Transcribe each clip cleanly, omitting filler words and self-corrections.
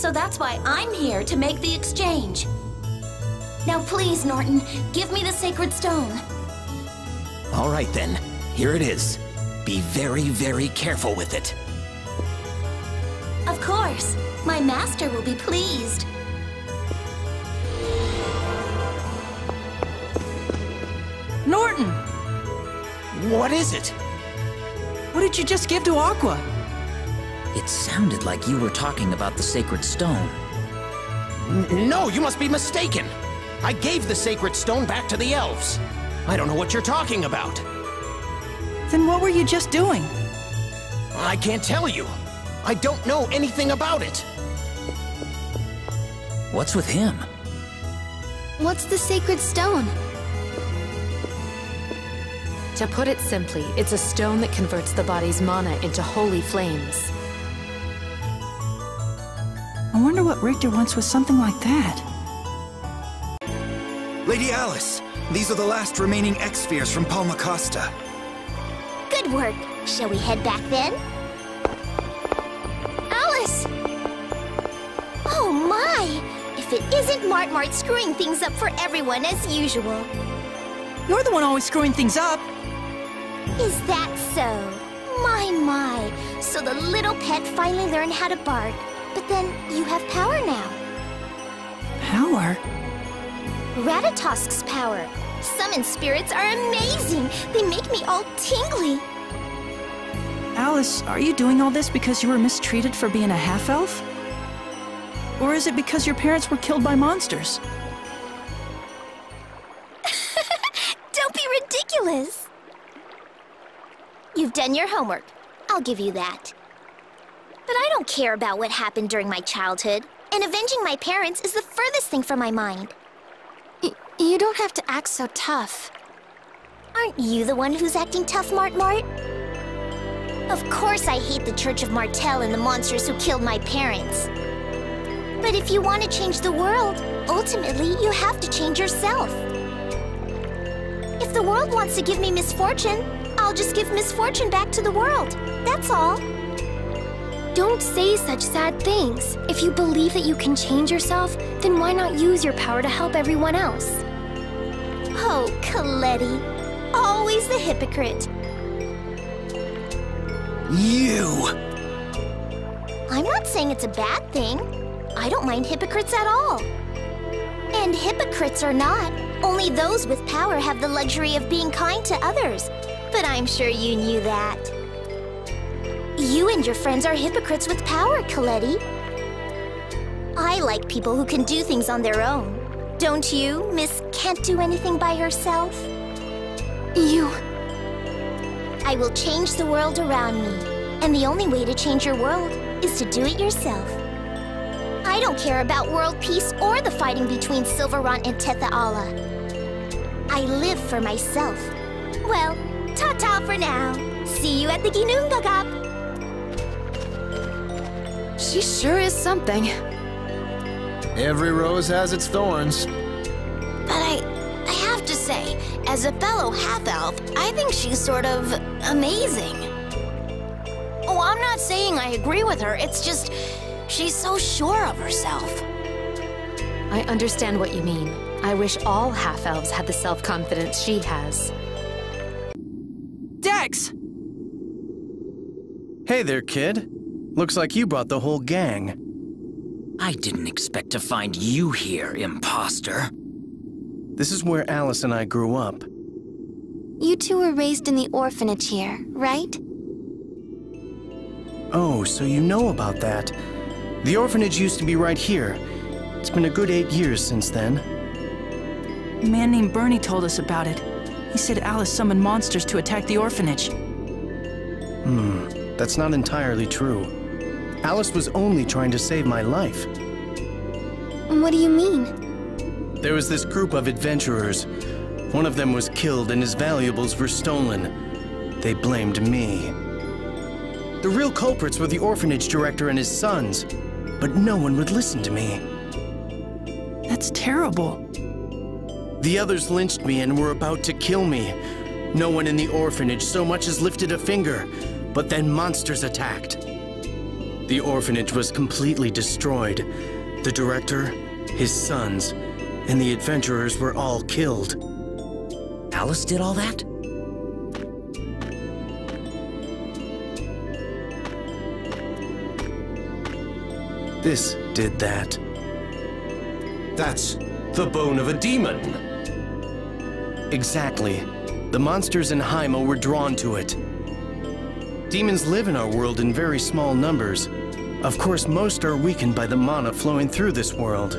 So that's why I'm here to make the exchange. Now please, Norton, give me the Sacred Stone. All right then, here it is. Be very, very careful with it. Of course, my master will be pleased. Norton! What is it? What did you just give to Aqua? It sounded like you were talking about the Sacred Stone. No, you must be mistaken. I gave the Sacred Stone back to the elves. I don't know what you're talking about. Then what were you just doing? I can't tell you. I don't know anything about it. What's with him? What's the Sacred Stone? To put it simply, it's a stone that converts the body's mana into holy flames. I wonder what Richter wants with something like that. Lady Alice, these are the last remaining X-spheres from Palma Costa. Good work. Shall we head back then? Alice! Oh my! If it isn't Mart screwing things up for everyone as usual. You're the one always screwing things up. Is that so? My. So the little pet finally learned how to bark. But then you have power now. Power? Ratatosk's power. Summon spirits are amazing. They make me all tingly. Alice, are you doing all this because you were mistreated for being a half-elf? Or is it because your parents were killed by monsters? Don't be ridiculous. You've done your homework. I'll give you that. But I don't care about what happened during my childhood, and avenging my parents is the furthest thing from my mind. You don't have to act so tough. Aren't you the one who's acting tough, Mart? Of course I hate the Church of Martel and the monsters who killed my parents. But if you want to change the world, ultimately you have to change yourself. If the world wants to give me misfortune, I'll just give misfortune back to the world. That's all. Don't say such sad things. If you believe that you can change yourself, then why not use your power to help everyone else? Oh, Coletti. Always the hypocrite. You! I'm not saying it's a bad thing. I don't mind hypocrites at all. And hypocrites or not, only those with power have the luxury of being kind to others. But I'm sure you knew that. You and your friends are hypocrites with power, Coletti. I like people who can do things on their own. Don't you, Miss Can't Do Anything by Herself? I will change the world around me. And the only way to change your world is to do it yourself. I don't care about world peace or the fighting between Silverrun and Tethaala. I live for myself. Well, ta-ta for now. See you at the Ginnungagap. She sure is something. Every rose has its thorns. But I have to say, as a fellow half-elf, I think she's sort of amazing. Oh, I'm not saying I agree with her, it's just, she's so sure of herself. I understand what you mean. I wish all half-elves had the self-confidence she has. Dex! Hey there, kid. Looks like you brought the whole gang. I didn't expect to find you here, imposter. This is where Alice and I grew up. You two were raised in the orphanage here, right? Oh, so you know about that. The orphanage used to be right here. It's been a good 8 years since then. A man named Bernie told us about it. He said Alice summoned monsters to attack the orphanage. That's not entirely true. Alice was only trying to save my life. What do you mean? There was this group of adventurers. One of them was killed and his valuables were stolen. They blamed me. The real culprits were the orphanage director and his sons, but no one would listen to me. That's terrible. The others lynched me and were about to kill me. No one in the orphanage so much as lifted a finger, but then monsters attacked. The orphanage was completely destroyed. The director, his sons, and the adventurers were all killed. Alice did all that? This did that. That's the bone of a demon. Exactly. The monsters in Hyma were drawn to it. Demons live in our world in very small numbers. Of course, most are weakened by the mana flowing through this world.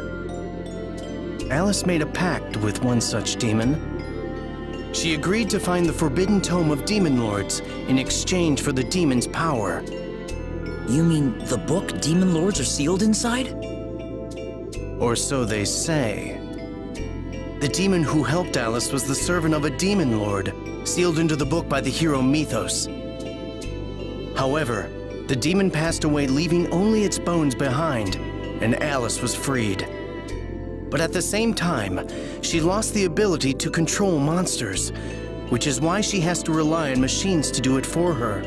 Alice made a pact with one such demon. She agreed to find the Forbidden Tome of Demon Lords in exchange for the demon's power. You mean the book Demon Lords are sealed inside? Or so they say. The demon who helped Alice was the servant of a demon lord, sealed into the book by the hero Mythos. However, the demon passed away, leaving only its bones behind, and Alice was freed. But at the same time, she lost the ability to control monsters, which is why she has to rely on machines to do it for her.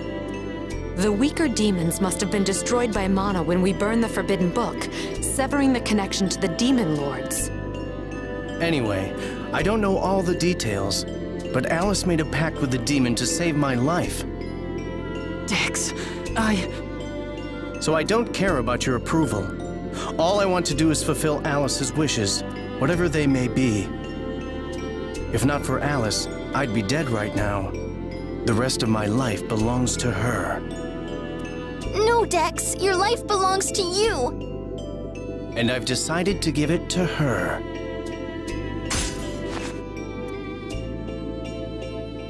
The weaker demons must have been destroyed by mana when we burned the Forbidden Book, severing the connection to the Demon Lords. Anyway, I don't know all the details, but Alice made a pact with the demon to save my life. Dex, So I don't care about your approval. All I want to do is fulfill Alice's wishes, whatever they may be. If not for Alice, I'd be dead right now. The rest of my life belongs to her. No, Dex, your life belongs to you. And I've decided to give it to her.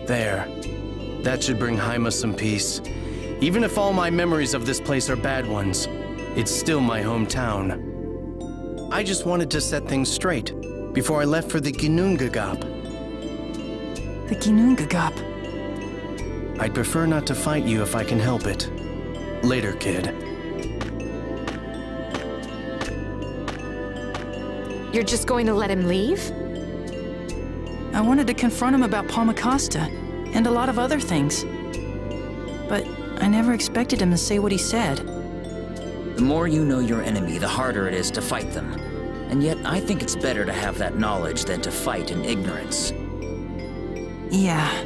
There. That should bring Hyma some peace. Even if all my memories of this place are bad ones, it's still my hometown. I just wanted to set things straight before I left for the Ginnungagap. the Ginnungagap. I'd prefer not to fight you if I can help it. Later, kid. You're just going to let him leave? I wanted to confront him about Palmacosta and a lot of other things. But I never expected him to say what he said. The more you know your enemy, the harder it is to fight them. And yet, I think it's better to have that knowledge than to fight in ignorance. Yeah.